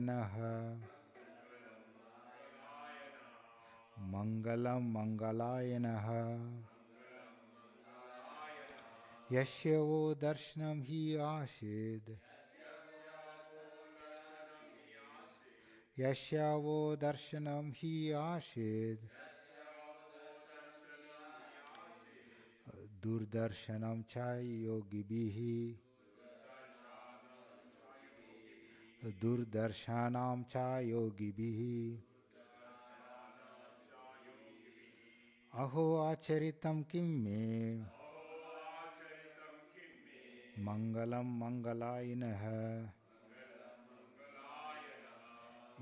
Naha Mangalam Mangalayanaha Yashavo Darshanam Hi Ashid Yashavo Darshanam Hi Ashid Durdarshanam Cha Yogibihi Durdarshanam Cha Yogibihi Aho Acharitam Kim Me Mangalam Mangalayanaha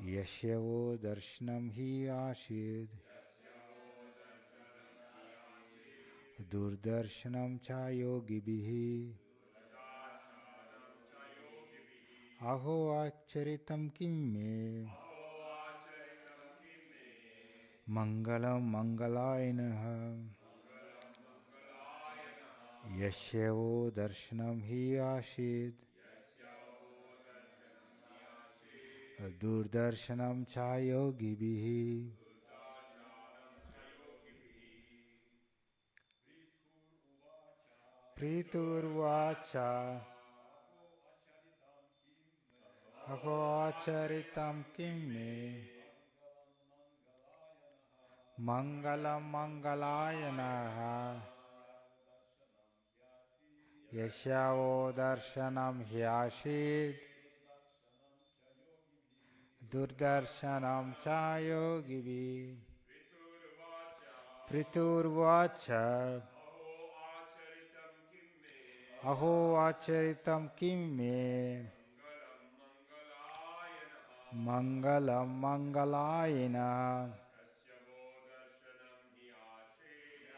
Yashavo Darshanam Hi Ashid Durdarshanam Cha Yogibihi Aho Acharitam Kim Me Mangalam Mangalayanaha Yashavo Darshanam Hi Ashid Durdarshanam Cha Yogibihi Pṛthu Aho Acharitam Kim Me Mangalam Mangalayanaha Yashavo Darshanam Hyashid Durdarshanam Cha Yogibi Pṛthu Aho Acharitam Kim Me Mangalam Mangalayana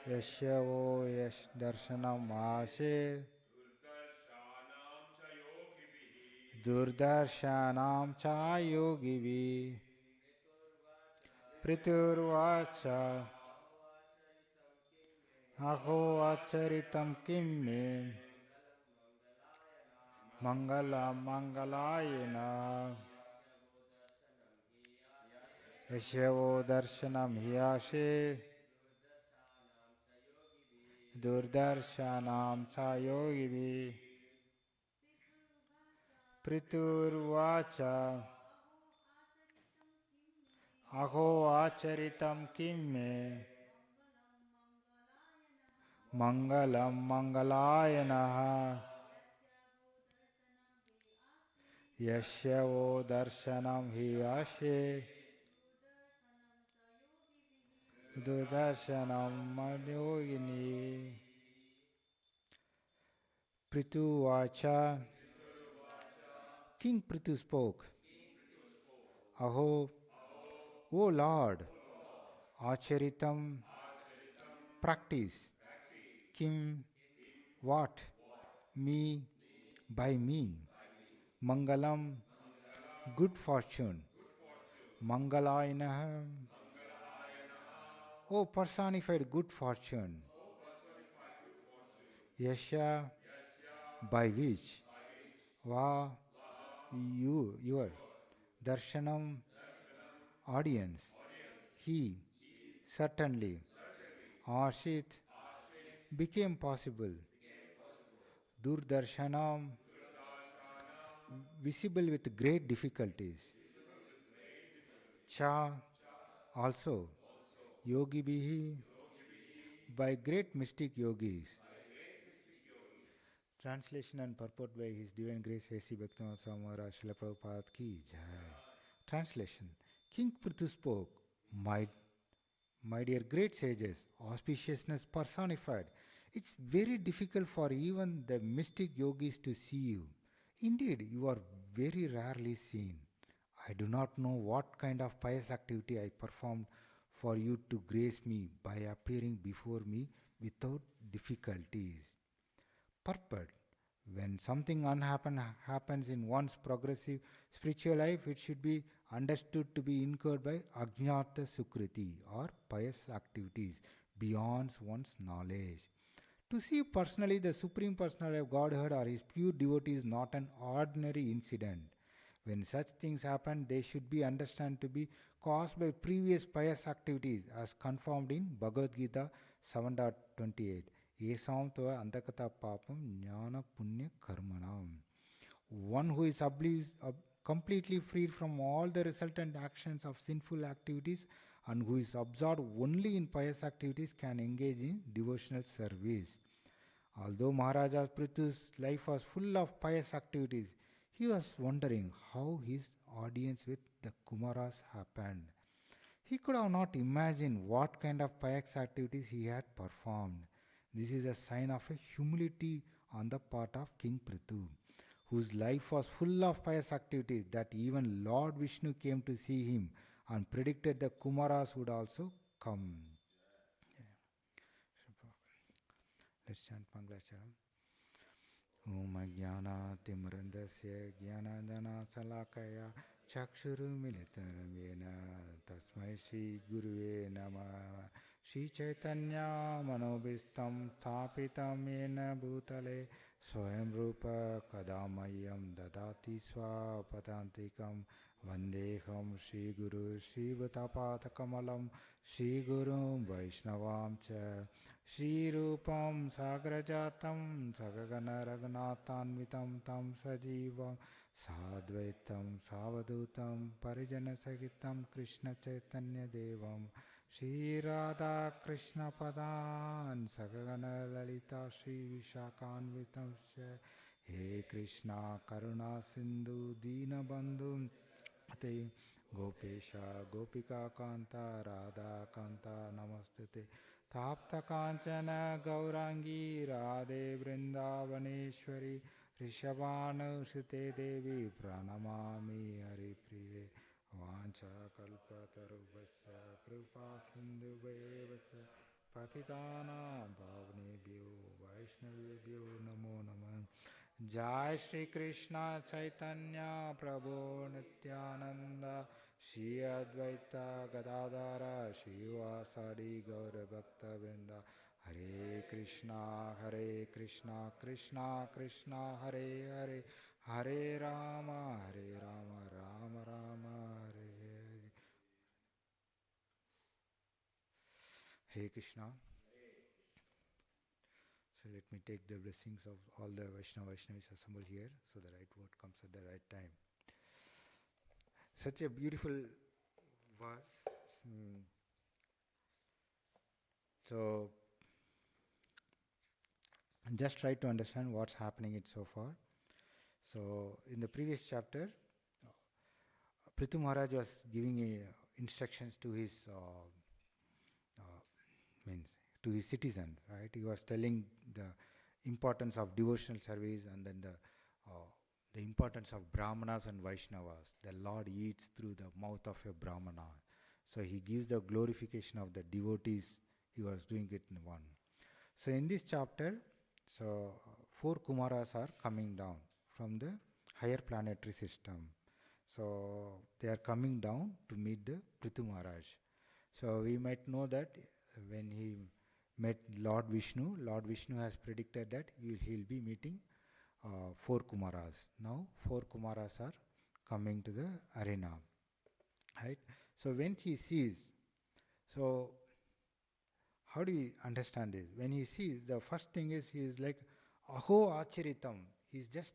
Yashavo Darshanam Ashid Durdarshanam Cha Yogibi Pṛthu Aho Acharitam Kim Me Mangalam Mangalayana Yashavo Darshanam Hyashid Durdarshanam Cha Yogibi Pṛthu Aho Acharitam Kim Me Mangalam Mangalayana Yashavo Darshanam Hyashid Durdarshanam Madhyogini Pṛthu King Pṛthu spoke, Aho, O Lord, Acharitam, practice, Kim, what, me, by me, Mangalam, good fortune, Mangalayana, O personified good fortune, Yasha, by which, Va, your, Darshanam, audience, he, certainly, Ashit, became possible, Durdarshanam, visible with great difficulties, Cha, also, Yogi Bihi, by great mystic yogis. Translation and purport by His Divine Grace A.C. Bhaktivinoda Swami Maharaj Srila Prabhupada Ki Jai. Translation. King Pṛthu spoke, my dear great sages, auspiciousness personified. It's very difficult for even the mystic yogis to see you. Indeed, you are very rarely seen. I do not know what kind of pious activity I performed for you to grace me by appearing before me without difficulties. Purport. When something unhappen happens in one's progressive spiritual life, it should be understood to be incurred by ajnata sukriti or pious activities beyond one's knowledge. To see personally the Supreme Personality of Godhead or His pure devotee is not an ordinary incident. When such things happen, they should be understood to be caused by previous pious activities as confirmed in Bhagavad Gita 7.28. Esam tva andakata papam jnana punya karmanam. One who is completely freed from all the resultant actions of sinful activities and who is absorbed only in pious activities can engage in devotional service. Although Maharaja Pṛthu's life was full of pious activities, he was wondering how his audience with the Kumaras happened. He could have not imagined what kind of pious activities he had performed. This is a sign of a humility on the part of King Pṛthu, whose life was full of pious activities that even Lord Vishnu came to see him and predicted the Kumaras would also come. Let's chant Mangalacharam. Om Jnana Timrandasya Jnanandana Salakaya Chakshuru Militaramena Tasmai Shri Guruve Namah. Shri Chaitanya Manobhistam Thapitam Yena Bhutale Swayam Rupa Kadamayam Dadati Swapatantikam Vandeham Shri Guru Shri Bhutapatakamallam Shri Gurum Vaishnavam Cha Shri Rupam Sagrajatam Sagagana Raghunatanvitam Tam Sajivam Sadvaitam Savadutam Parijana Sagitam Krishna Chaitanya Devam Shri Radha Krishna Padan Sagagana Lalita Shri Vishakanvitam He Krishna Karuna Sindhu Dina Bandhu Ate Gopesha Gopika Kanta Radha Kanta Namastute Tapta Kanchana Gaurangi Radhe Vrindavaneshwari Rishabhanu Sute Devi Pranamami Hari Priye Vancha Kalpatarubhasya Kripa Sindhu Bhayavacha Patitana Bhavnebhyo Vaishnavebhyo Namo Namah. Jai Shri Krishna Chaitanya Prabhu Nityananda Shri Advaita Gadadara Shri Vasadi Gaura Bhakta Vrinda Hare Krishna Krishna Krishna Hare Hare Hare Rama Rama Rama Hare Hare. Hare Krishna. So let me take the blessings of all the Vaishnavis assembled here, so the right word comes at the right time. Such a beautiful verse. So just try to understand what's happening it so far. So in the previous chapter, Pṛthu Maharaj was giving instructions to his to his citizens, right? He was telling the importance of devotional service and then the importance of Brahmanas and Vaishnavas. The Lord eats through the mouth of a Brahmana. So he gives the glorification of the devotees. He was doing it in one. So in this chapter, so 4 Kumaras are coming down from the higher planetary system. So they are coming down to meet the Pṛthu Maharaj. So we might know that when he met Lord Vishnu has predicted that he'll be meeting 4 Kumaras. Now 4 Kumaras are coming to the arena. Right? So when he sees, so how do we understand this? When he sees, the first thing is he is like, Aho Acharitam. He's just,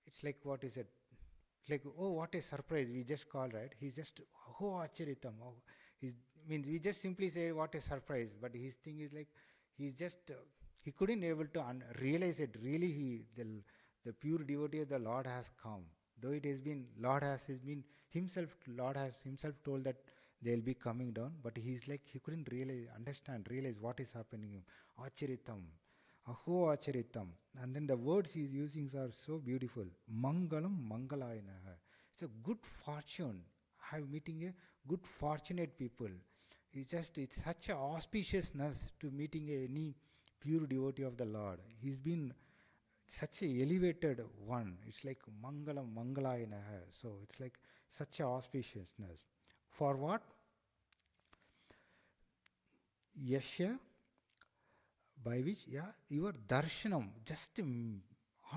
it's like, what is it? Like, oh, what a surprise, we just call, right? He's just, Aho Acharitam. Oh, means we just simply say what a surprise, but his thing is like, he's just, he couldn't able to realize it. Really, the pure devotee of the Lord has come. Though it has been, Lord has himself told that they'll be coming down, but he's like, he couldn't realize what is happening. Acharitam. Aho Acharitam. And then the words he's using are so beautiful. Mangalam Mangalayanaha. It's a good fortune. I'm meeting a good fortunate people. It's such a auspiciousness to meeting any pure devotee of the Lord. He's been such a elevated one. It's like Mangalam Mangalayanaha. So it's like such a auspiciousness. For what? Yasha, by which, your darshanam, just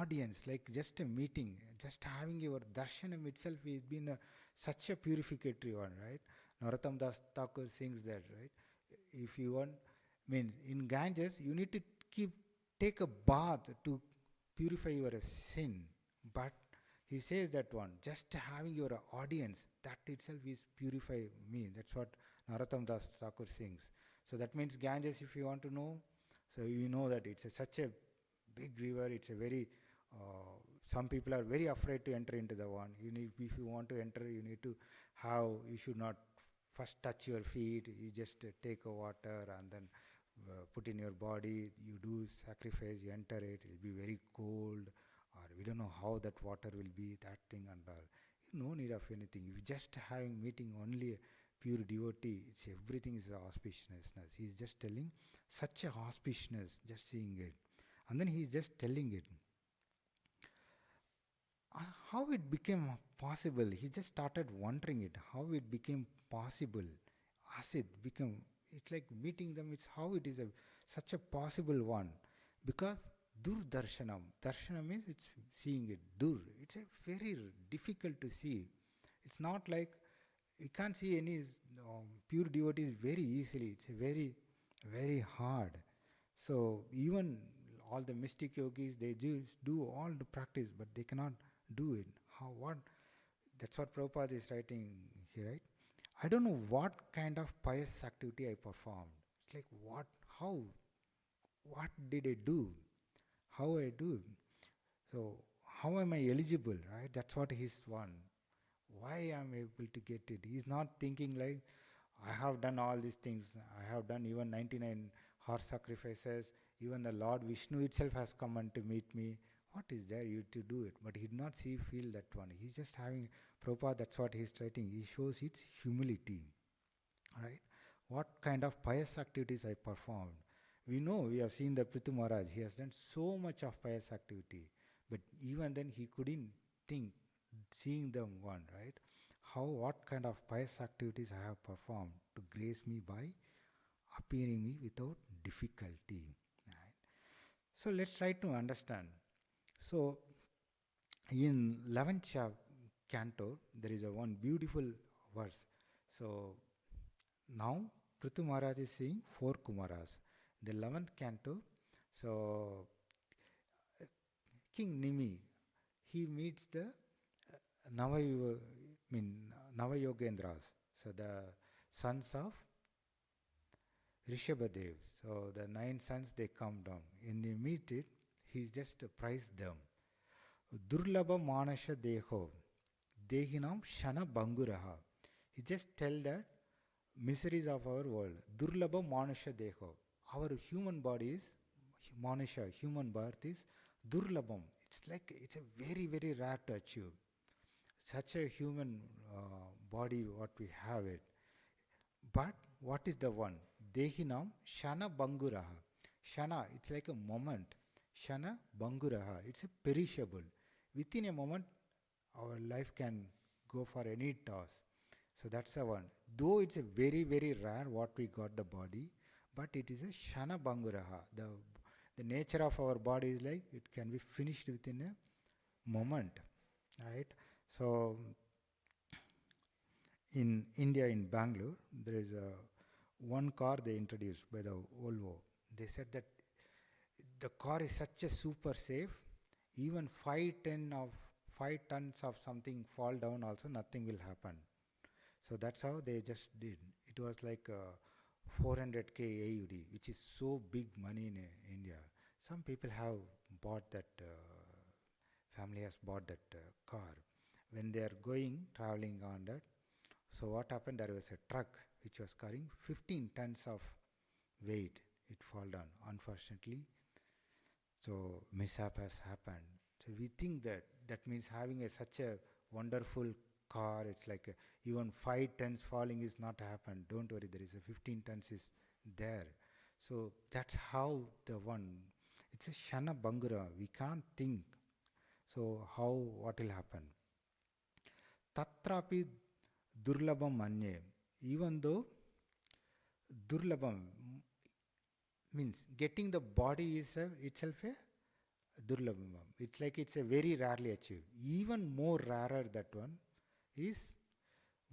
audience, like just a meeting, just having your darshanam itself has been such a purificatory one, right? Narottam Das Thakur sings that, right? If you want, means in Ganges, you need to keep take a bath to purify your sin. But he says that one, just having your audience, that itself is purify me. That's what Narottam Das Thakur sings. So that means Ganges, if you want to know, so you know that it's such a big river. It's a very, some people are very afraid to enter into the one. You need, if you want to enter, you need to have, you should not first touch your feet. You just take a water and then put in your body. You do sacrifice, you enter it. It will be very cold, or we don't know how that water will be, that thing and all. No need of anything. If you just having meeting only a pure devotee, it's everything is auspiciousness. He's just telling such a auspiciousness, just seeing it. And then he's just telling it. How it became possible, he just started wondering it, how it became possible. As it became, it's like meeting them, it's how it is such a possible one. Because dur darshanam, darshanam means it's seeing it, dur, it's a very difficult to see. It's not like, you can't see any pure devotees very easily, it's a very, very hard. So even all the mystic yogis, they do all the practice, but they cannot do it. How, what? That's what Prabhupada is writing here, right? I don't know what kind of pious activity I performed. It's like what, how, what did I do? How I do? So how am I eligible, right? That's what he's one. Why am I able to get it? He's not thinking like, I have done all these things. I have done even 99 horse sacrifices. Even the Lord Vishnu itself has come and to meet me. What is there you to do it? But he did not feel that one. He's just having, Prabhupada, that's what he's writing. He shows its humility. Right? What kind of pious activities I performed? We know, we have seen the Pṛthu Maharaj. He has done so much of pious activity. But even then he couldn't think, seeing them one, right? How, what kind of pious activities I have performed to grace me by appearing me without difficulty. Right? So let's try to understand. So in 11th canto, there is a one beautiful verse. So now Pṛthu Maharaj is saying 4 Kumaras. The 11th canto, so King Nimi, he meets the Navayogendras, so the sons of Rishabhadev. So the 9 sons, they come down. In the meet it, he's just praised them. Durlabha manasha deho, dehinam shana banguraha. He just tell that miseries of our world. Durlabha manasha deho. Our human body is, manasha, human birth is durlabham. It's like, it's a very, very rare to achieve. Such a human body, what we have it. But what is the one? Dehinam shana banguraha. Shana, it's like a moment. Shana banguraha, it's a perishable. Within a moment, our life can go for any task. So that's the one. Though it's a very, very rare what we got the body, but it is a shana banguraha. The nature of our body is like, it can be finished within a moment. Right? So in India, in Bangalore, there is one car they introduced by the Volvo. They said that the car is such a super safe, even 5 tons of something fall down also, nothing will happen. So that's how they just did. It was like 400k AUD, which is so big money in India. Some people have bought that, family has bought that car. When they are traveling on that, so what happened, there was a truck which was carrying 15 tons of weight. It fall down, unfortunately. So mishap has happened. So we think that means having such a wonderful car, it's like even 5 tons falling is not happened. Don't worry, there is a 15 tons is there. So that's how the one, it's a shana bangura, we can't think. So how, what will happen? Tatrapi durlabham manye, even though durlabham means getting the body is itself a Durlabham. It's like it's a very rarely achieved. Even more rarer that one is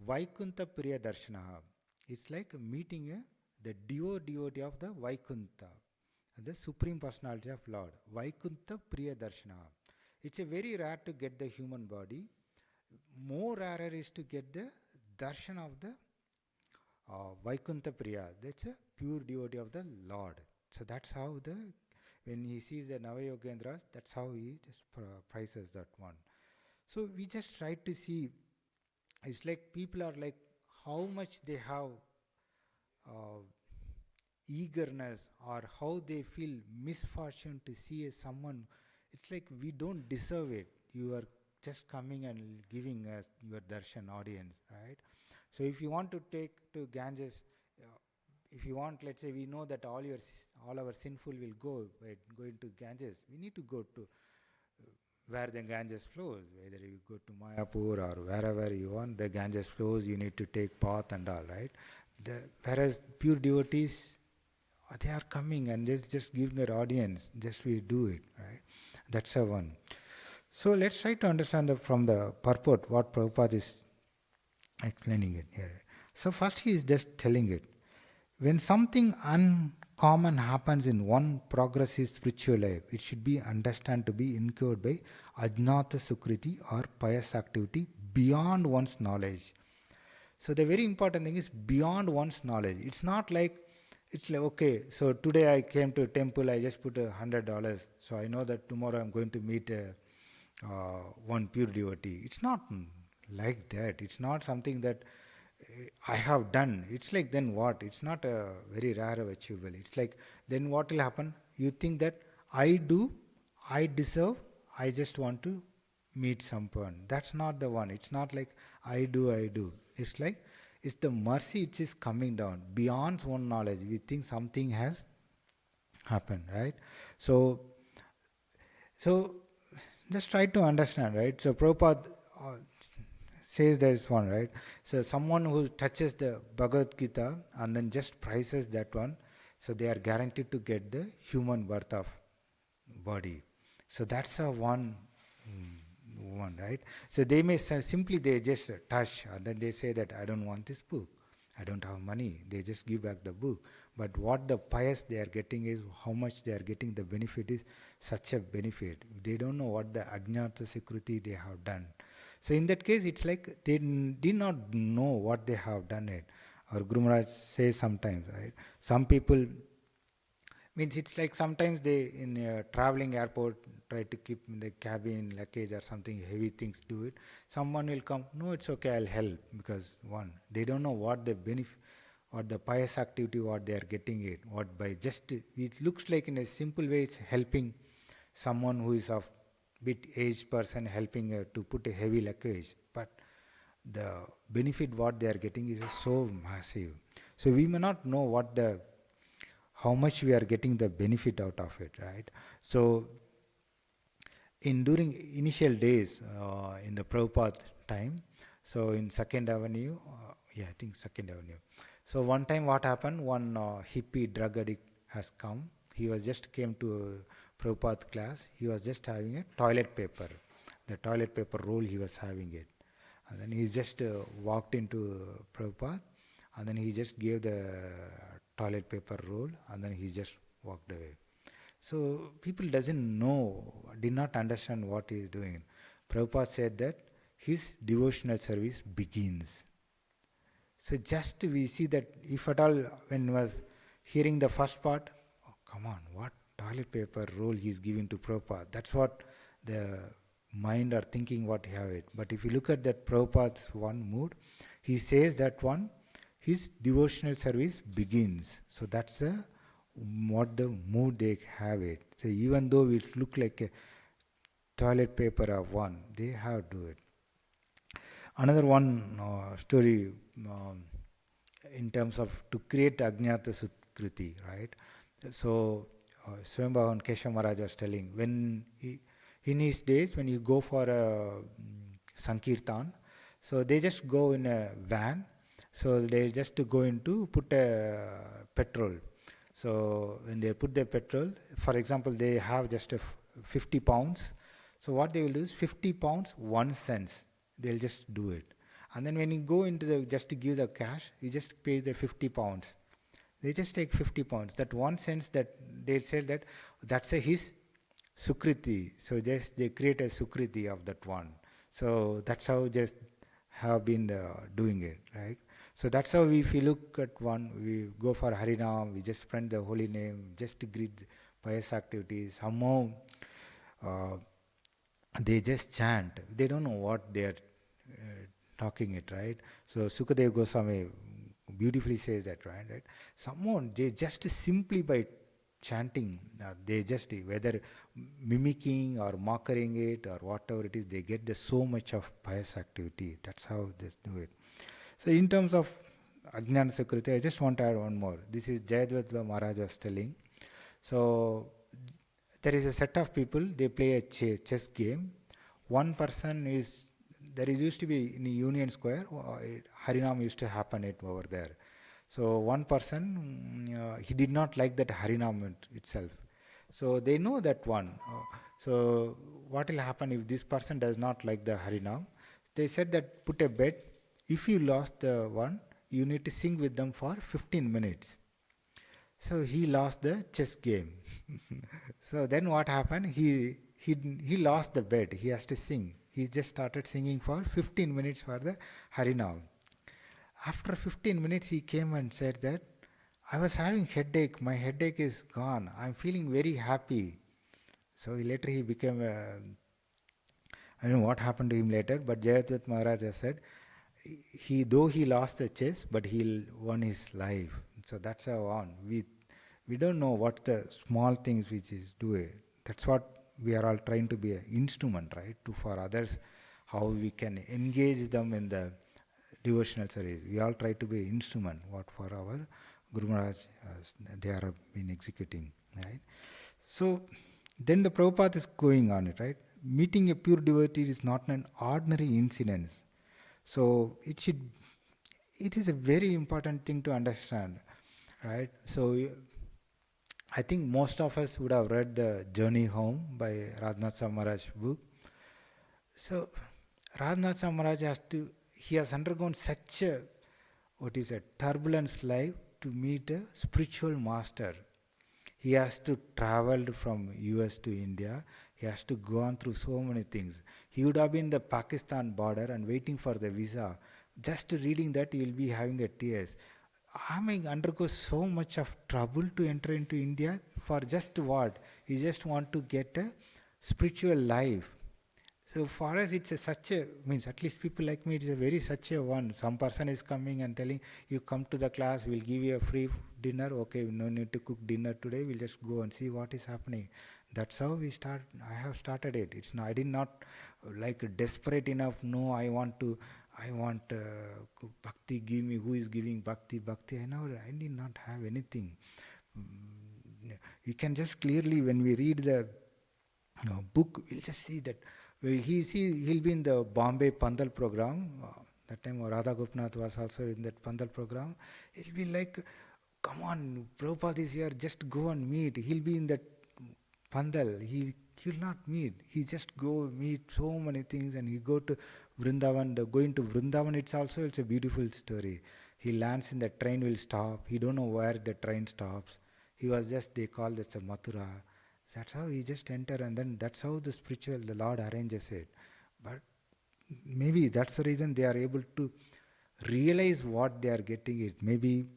Vaikuntha Priya Darshanaha. It's like meeting the devotee of the Vaikuntha, the Supreme Personality of Lord. Vaikuntha Priya Darshanaha. It's a very rare to get the human body. More rarer is to get the darshan of the Vaikuntha Priya. That's a pure devotee of the Lord. So that's how when he sees the Navayogendras, that's how he just prices that one. So we just try to see, it's like people are like how much they have eagerness or how they feel misfortune to see someone. It's like we don't deserve it. You are just coming and giving us your darshan audience, right? So if you want to take to Ganges, if you want, let's say we know that all our sinful will go by going to Ganges. We need to go to where the Ganges flows. Whether you go to Mayapur or wherever you want, the Ganges flows. You need to take path and all, right? Whereas pure devotees, they are coming and just give their audience. Just we do it, right? That's a one. So let's try to understand from the purport what Prabhupada is explaining it here. So first he is just telling it. When something uncommon happens in one progressive spiritual life, it should be understood to be incurred by ajnata sukriti or pious activity beyond one's knowledge. So the very important thing is beyond one's knowledge. It's not like, it's like, okay, so today I came to a temple, I just put $100, so I know that tomorrow I'm going to meet one pure devotee. It's not like that. It's not something that I have done. It's like, then what? It's not a very rare achievable. It's like, then what will happen? You think that I do, I deserve, I just want to meet someone. That's not the one. It's not like I do, I do. It's like, it's the mercy which is coming down beyond one's knowledge. We think something has happened, right? So just try to understand, right? So Prabhupada says there is one, right? So someone who touches the Bhagavad Gita and then just prices that one, so they are guaranteed to get the human birth of body. So that's a one, right? So they may simply they just touch and then they say that I don't want this book, I don't have money. They just give back the book. But what the pious they are getting is how much they are getting. The benefit is such a benefit. They don't know what the ajnata sikriti they have done. So in that case, it's like they did not know what they have done it. Or Guru Maharaj says sometimes, right? Some people, means it's like sometimes they in a traveling airport try to keep in the cabin, luggage or something, heavy things, do it. Someone will come, no, it's okay, I'll help. Because one, they don't know what the benefit or the pious activity, what they are getting it. What by just, it looks like in a simple way it's helping someone who is of bit aged person, helping to put a heavy luggage. But the benefit what they are getting is so massive. So we may not know how much we are getting the benefit out of it, right? So during initial days in the Prabhupada time, so in Second Avenue, I think Second Avenue. So one time what happened, one hippie drug addict has come. He was just came to Prabhupada class. He was just having a toilet paper. The toilet paper roll he was having it. And then he just walked into Prabhupada and then he just gave the toilet paper roll and then he just walked away. So people did not understand what he is doing. Prabhupada said that his devotional service begins. So just we see that if at all when was hearing the first part, oh come on, what toilet paper roll he is giving to Prabhupada. That's what the mind are thinking what he have it. But if you look at that Prabhupada's one mood, he says that one, his devotional service begins. So that's what the mood they have it. So even though it look like a toilet paper of one, they have to do it. Another one story in terms of to create Ajnata Sukriti, right? So Swayambhavan Keshav Maharaj was telling, when in his days when you go for a Sankirtan, so they just go in a van, so they just go into put a petrol. So when they put the petrol, for example, they have just a 50 pounds. So what they will do is 50 pounds, 1 cent. They'll just do it. And then when you go into just to give the cash, you just pay the 50 pounds. They just take 50 pounds. That 1 cent that they'll say that's his sukriti. So just they create a sukriti of that one. So that's how just have been doing it, right? So that's how if we look at one, we go for Harinam, we just spread the holy name, just to greet pious activities. Somehow they just chant. They don't know what they are talking it, right? So Sukadev Goswami beautifully says that, right? Someone, they just simply by chanting, they just, whether mimicking or mocking it or whatever it is, they get so much of pious activity. That's how they do it. So in terms of Ajnana Sukriti, I just want to add one more. This is Jayadvaita Maharaj was telling. So there is a set of people, they play a chess game. One person is, there used to be in Union Square, Harinam used to happen over there. So one person, he did not like that Harinam itself. So they know that one. So what will happen if this person does not like the Harinam? They said that put a bet. If you lost the one, you need to sing with them for 15 minutes. So he lost the chess game. So then what happened? He lost the bet. He has to sing. He just started singing for 15 minutes for the Harinam. After 15 minutes, he came and said that, I was having headache. My headache is gone. I'm feeling very happy. So later he became I don't know what happened to him later, but Jayadvaita Maharaj has said, though he lost the chess, but he won his life. So that's how on. We don't know what the small things which is doing. That's what we are all trying to be an instrument, right? For others, how we can engage them in the devotional service. We all try to be an instrument, what for our Guru Maharaj, they are been executing, right? So then the Prabhupada is going on it, right? Meeting a pure devotee is not an ordinary incident. So it is a very important thing to understand, right? So I think most of us would have read the Journey Home by Radhanath Maharaj book. So Radhanath Maharaj he has undergone such a turbulence life to meet a spiritual master. He has to travel from US to India. He has to go on through so many things. He would have been the Pakistan border and waiting for the visa. Just reading that, he will be having a tears. I may undergo so much of trouble to enter into India for just what? He just want to get a spiritual life. So for us, it's at least people like me, it's such a one. Some person is coming and telling, you come to the class, we'll give you a free dinner. Okay, no need to cook dinner today. We'll just go and see what is happening. That's how I have started it. I did not desperate enough. No, I want bhakti, give me, who is giving bhakti. I did not have anything. You can just clearly, when we read the book, we'll just see that he'll be in the Bombay Pandal program. That time Radha Gopinath was also in that Pandal program. He'll be like, come on, Prabhupada is here, just go and meet. He'll be in that Pandal. He'll not meet. He just go meet so many things, and he go to Vrindavan. Going to Vrindavan, it's a beautiful story. He lands in the train will stop. He don't know where the train stops. They call this a Mathura. That's how he just enter, and then that's how the Lord arranges it. But maybe that's the reason they are able to realize what they are getting it. Maybe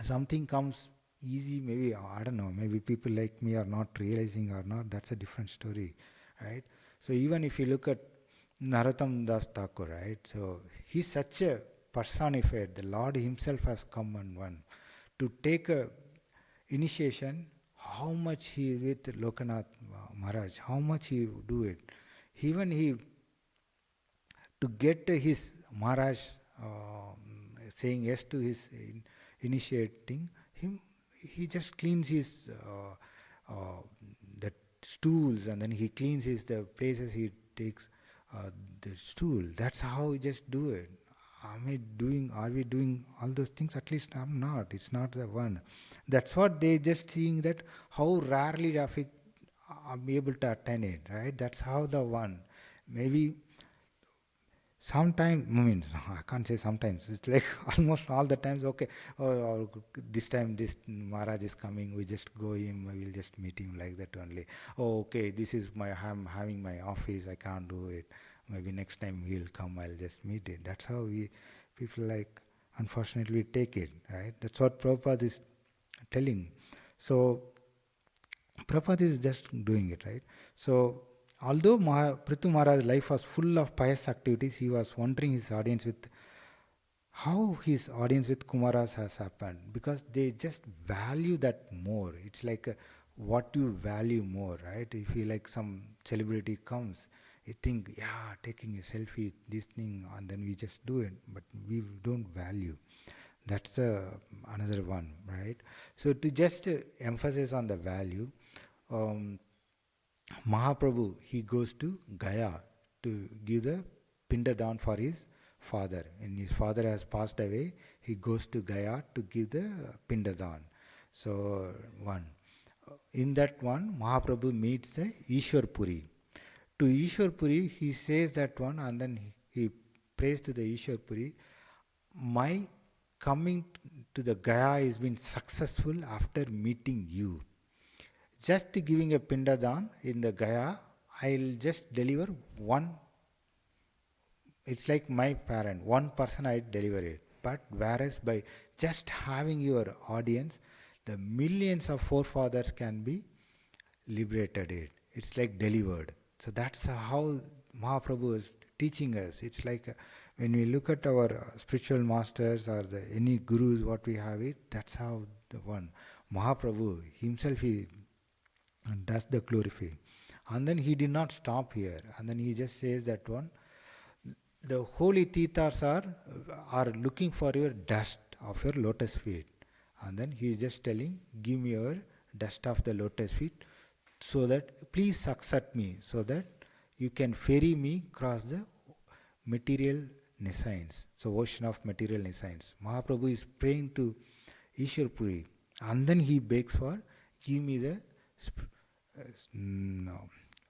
something comes easy, maybe, I don't know, maybe people like me are not realizing or not, that's a different story, right? So even if you look at Narottam Das Thakur, right? So he's such a personified, the Lord himself has come and one to take a initiation. How much he with Lokanath Maharaj, how much he do it. Even to get his Maharaj saying yes to his initiating him, he just cleans his the stools, and then he cleans the places he takes the stool. That's how he just do it. Are we doing all those things? At least I'm not. It's not the one. That's what they just seeing that how rarely be able to attain it, right? That's how the one. Maybe sometimes, I mean, I can't say sometimes. It's like almost all the times. Okay, this time this Maharaj is coming. We just go him. We will just meet him like that only. Oh, okay, this is I'm having my office. I can't do it. Maybe next time he'll come. I'll just meet it. That's how we people like. Unfortunately, take it, right? That's what Prabhupada is telling. So Prabhupada is just doing it, right? So, although Pṛthu Maharaj's life was full of pious activities, he was wondering his audience with how his audience with Kumaras has happened, because they just value that more. It's like what you value more, right? If you like some celebrity comes, you think, yeah, taking a selfie, this thing, and then we just do it, but we don't value. That's another one, right? So to just emphasize on the value, um, Mahaprabhu, he goes to Gaya to give the Pindadan for his father. And his father has passed away, he goes to Gaya to give the Pindadan. So, one. In that one, Mahaprabhu meets the Ishwar Puri. To Ishwar Puri, he says that one, and then he prays to the Ishwar Puri, my coming to the Gaya has been successful after meeting you. Just giving a pindadan in the Gaya, I'll just deliver one. It's like my parent, one person I deliver it. But whereas by just having your audience, the millions of forefathers can be liberated it. It's like delivered. So that's how Mahaprabhu is teaching us. It's like when we look at our spiritual masters or any gurus, what we have it, that's how the one. Mahaprabhu himself, he does the glorify. And then he did not stop here. And then he just says that one, the holy tithas are looking for your dust of your lotus feet. And then he is just telling, give me your dust of the lotus feet, so that please accept me, so that you can ferry me across the material nescience. So ocean of material nescience. Mahaprabhu is praying to Ishwar Puri. And then he begs for, give me the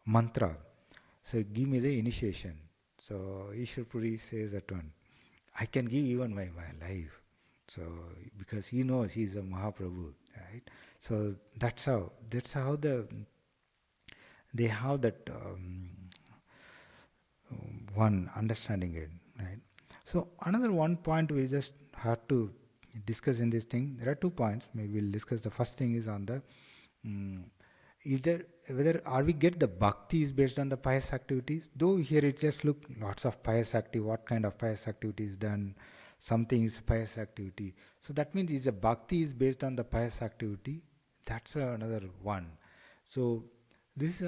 mantra. So give me the initiation. So Ishwar Puri says that one, I can give even my life. So because he knows he is a Mahaprabhu, right? So that's how they have that one understanding it, right? So another one point we just had to discuss in this thing. There are 2 points. Maybe we'll discuss. The first thing is on the either whether are we get the bhakti is based on the pious activities. Though here it just look lots of pious activity. What kind of pious activity is done? Something is pious activity. So that means is a bhakti is based on the pious activity. That's another one. So this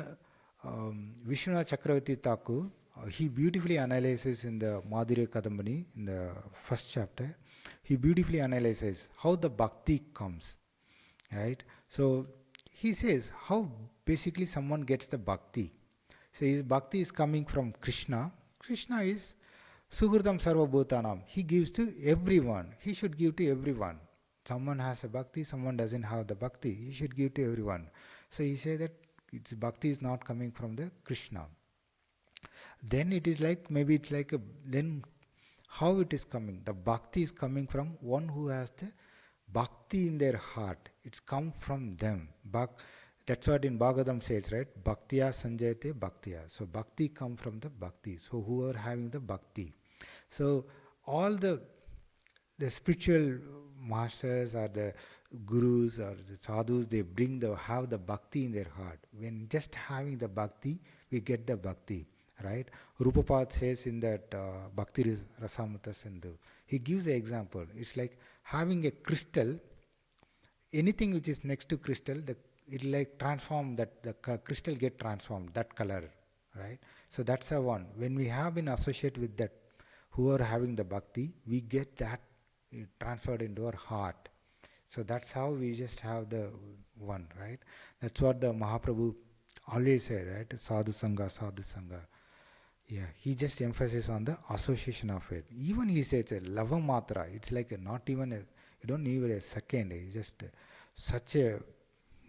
Vishwanath Chakravarti Thakur, he beautifully analyzes in the Madhurya Kadambani, in the first chapter, he beautifully analyzes how the bhakti comes, right? So he says how basically someone gets the bhakti. So his bhakti is coming from Krishna. Krishna is Suhurdam Sarva Bhutanam. He gives to everyone. He should give to everyone. Someone has a bhakti, someone doesn't have the bhakti. He should give to everyone. So he says that its bhakti is not coming from the Krishna. Then it is like, maybe it's like then how it is coming? The bhakti is coming from one who has the bhakti in their heart. It's come from them. That's what in Bhagavatam says, right? Bhaktiya sanjayate bhaktiya. So bhakti come from the bhakti. So who are having the bhakti? So all the spiritual masters or the gurus or the sadhus, they have the bhakti in their heart. When just having the bhakti, we get the bhakti, right? Rupapad says in that Bhakti Rasamrita Sindhu, he gives an example. It's like having a crystal, anything which is next to crystal, it will like transform, that the crystal get transformed, that color, right? So that's a one. When we have been associated with that, who are having the bhakti, we get that transferred into our heart. So that's how we just have the one, right? That's what the Mahaprabhu always said, right? Sadhu Sangha, Sadhu Sangha. Yeah, he just emphasizes on the association of it. Even he says a lava matra, it's like not even you don't need a second, it's just such a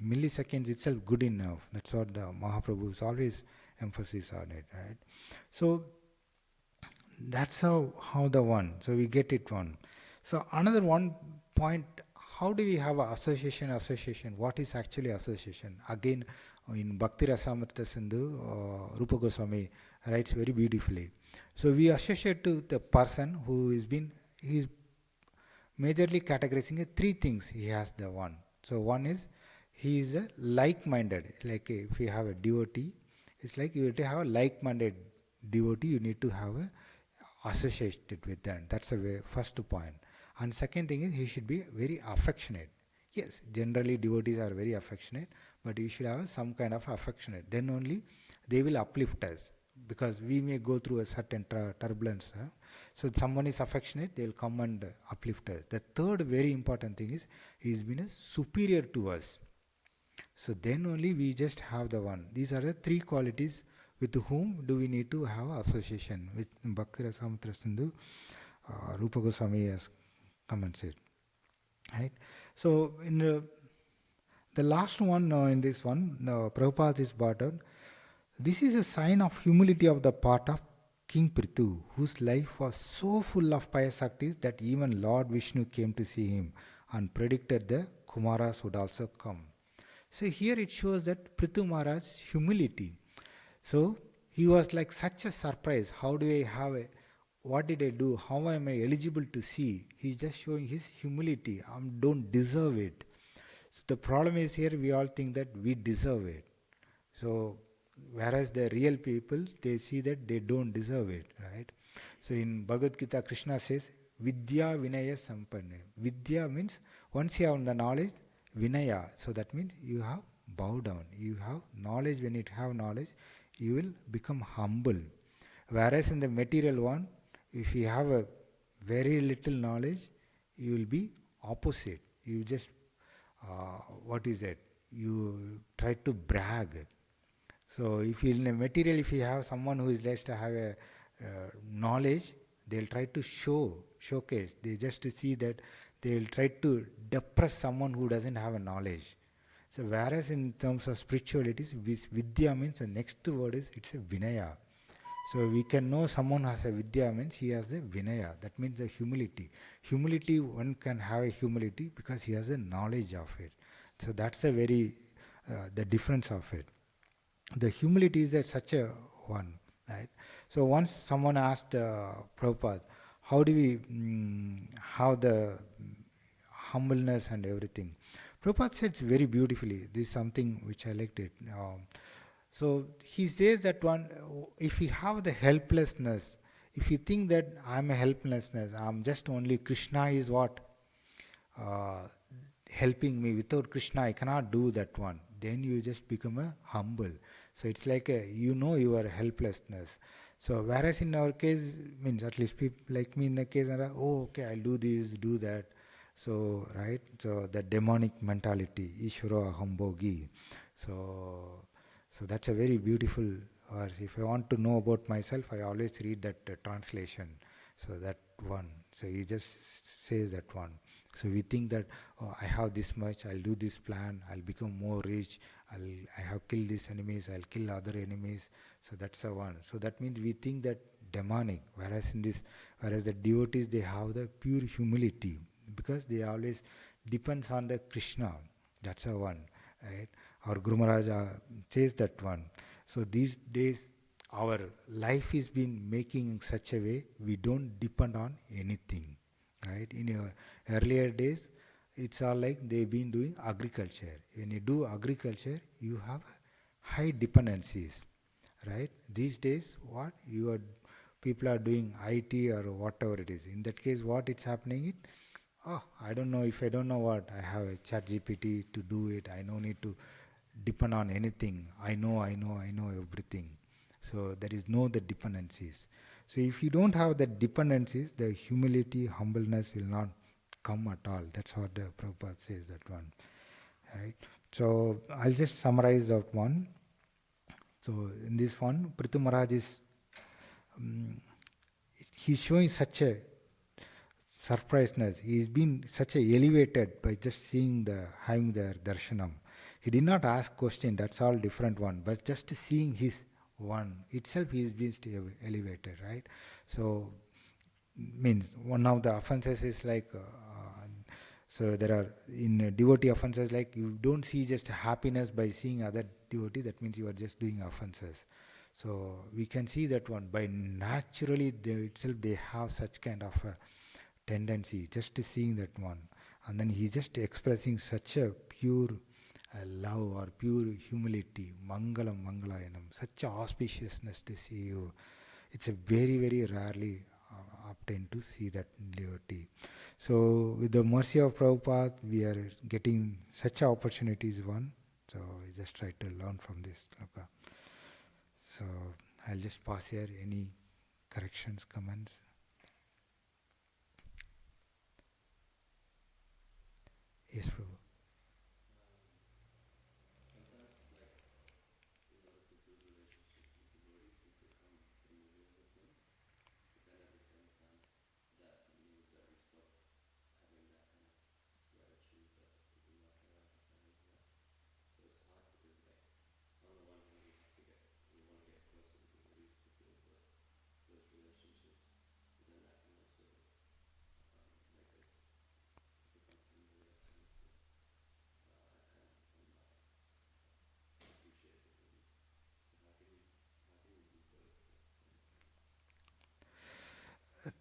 milliseconds itself good enough. That's what the Mahaprabhu is always emphasis on it, right? So that's how the one. So we get it one. So another one point, how do we have a association? What is actually association? Again, in Bhakti Rasamrita Sindhu, Rupa Goswami writes very beautifully. So we associate to the person who he's majorly categorizing three things. He has the one. So one is, he is a like-minded. Like if you have a devotee, it's like you have to have a like-minded devotee. You need to have a associated with them. That's a first point. And second thing is, he should be very affectionate. Yes, generally devotees are very affectionate, but you should have some kind of affectionate. Then only they will uplift us, because we may go through a certain turbulence. So someone is affectionate, they will come and uplift us. The third very important thing is, he has been a superior to us. So then only we just have the one. These are the three qualities with whom do we need to have association. With Bhakti Rasamrita Sindhu, Rupa Goswami has commented. Right? So in the last one, in this one, Prabhupada is brought out. This is a sign of humility of the part of King Pṛthu, whose life was so full of pious activities that even Lord Vishnu came to see him and predicted the Kumaras would also come. So here it shows that Pṛthu Maharaj's humility. So he was like such a surprise. How do I have a, what did I do? How am I eligible to see? He's just showing his humility. I don't deserve it. So the problem is here, we all think that we deserve it. So whereas the real people, they see that they don't deserve it, right? So in Bhagavad Gita, Krishna says, Vidya Vinaya Sampanna. Vidya means once you have the knowledge, Vinaya. So that means you have bow down. You have knowledge. When you have knowledge, you will become humble. Whereas in the material one, if you have a very little knowledge, you will be opposite. You just, what is it? You try to brag. So if you in a material, if you have someone who is less to have a knowledge, they'll try to showcase. They just to see that they'll try to depress someone who doesn't have a knowledge. So whereas in terms of spirituality, Vidya means the next word is, it's a Vinaya. So we can know someone who has a Vidya means he has a Vinaya. That means the humility. Humility, one can have a humility because he has a knowledge of it. So that's a very, the difference of it. The humility is such a one, right? So once someone asked Prabhupada, how do we have the humbleness and everything? Prabhupada said very beautifully. This is something which I liked it. So he says that one, if you have the helplessness, if you think that I'm a helplessness, I'm just only Krishna is what? Helping me. Without Krishna, I cannot do that one. Then you just become a humble. So it's like your helplessness. So whereas in our case, means at least people like me in the case, oh okay, I'll do this, do that. So right, so the demonic mentality, Ishvara Hambogi. So that's a very beautiful verse. If I want to know about myself, I always read that translation. So that one. So he just says that one. So we think that, oh, I have this much, I'll do this plan, I'll become more rich, I have killed these enemies, I'll kill other enemies. So that's the one. So that means we think that demonic, whereas the devotees, they have the pure humility because they always depends on the Krishna. That's the one, right? Our Guru Maharaj says that one. So these days, our life is been making in such a way we don't depend on anything. Right? In your earlier days, it's all like they've been doing agriculture. When you do agriculture, you have high dependencies, right? These days, people are doing IT or whatever it is. In that case, what it's happening? I don't know, if I don't know what, I have a chat GPT to do it. I don't need to depend on anything. I know everything. So there is no the dependencies. So if you don't have the dependencies, the humility, humbleness will not come at all. That's what the Prabhupada says, that one. Right? So I'll just summarize that one. So in this one, Pṛthu Maharaj is, he's showing such a surpriseness. He's been such a elevated by just having the darshanam. He did not ask question, that's all different one. But just seeing his one itself, he is being elevated, right? So means one of the offenses is like so there are in devotee offenses, like you don't see just happiness by seeing other devotee, that means you are just doing offenses. So we can see that one by naturally they itself they have such kind of a tendency just seeing that one, and then he just expressing such a pure love or pure humility, mangalam mangalayanam, such a auspiciousness to see you. It's a very very rarely obtained to see that devotee. So with the mercy of Prabhupada, we are getting such opportunities one. So we just try to learn from this. Okay. So I'll just pause here. Any corrections, comments? Yes, Prabhu.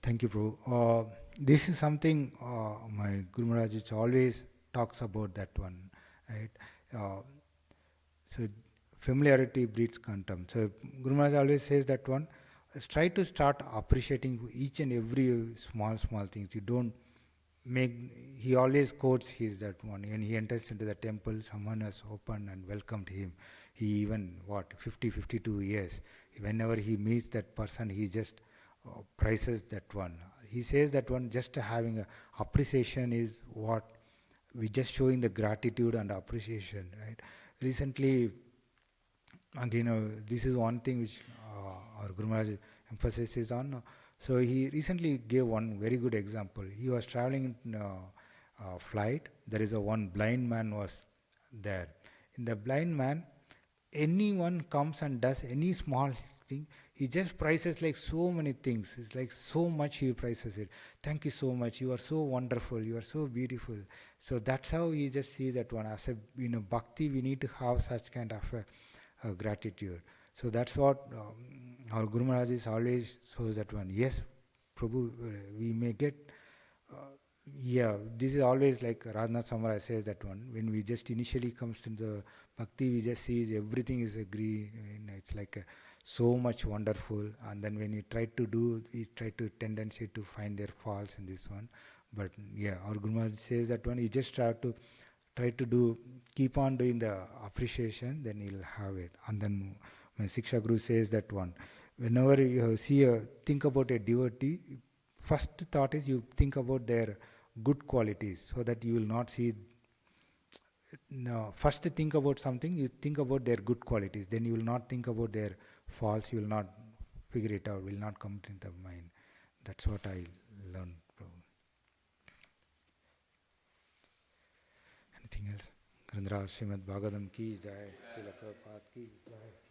Thank you, Prabhu. This is something my Guru Maharaj always talks about that one, right? Uh, so familiarity breeds contempt. So Guru Maharaj always says that one. Try to start appreciating each and every small things. You don't make. He always quotes his that one. When he enters into the temple, someone has opened and welcomed him. He even 52 years. Whenever he meets that person, he just prices that one. He says that one just having a appreciation is what we just showing the gratitude and appreciation, right? Recently, again, this is one thing which our Guru Maharaj emphasizes on. So he recently gave one very good example. He was traveling in a flight. There is a one blind man was there. In the blind man, anyone comes and does any small thing, he just prices like so many things. It's like so much he prices it. Thank you so much. You are so wonderful. You are so beautiful. So that's how he just sees that one. As a bhakti, we need to have such kind of a gratitude. So that's what our Guru Maharaj is always shows that one. Yes, Prabhu, we may get. Yeah, this is always like Radhanath Samara says that one. When we just initially comes to the bhakti, we just see everything is agree. It's like so much wonderful. And then when we try to do, we try to tendency to find their faults in this one. But yeah, our Guru Maharaj says that one. You just try to do, keep on doing the appreciation, then you'll have it. And then my Siksha Guru says that one. Whenever you think about a devotee, first thought is you think about their good qualities, so that you will not see. No, first think about something, you think about their good qualities, then you will not think about their faults, you will not figure it out, will not come into the mind. That's what I learned. Anything else? Grandhara Srimad Bhagavatam ki jai, Srila Prabhupada ki jai.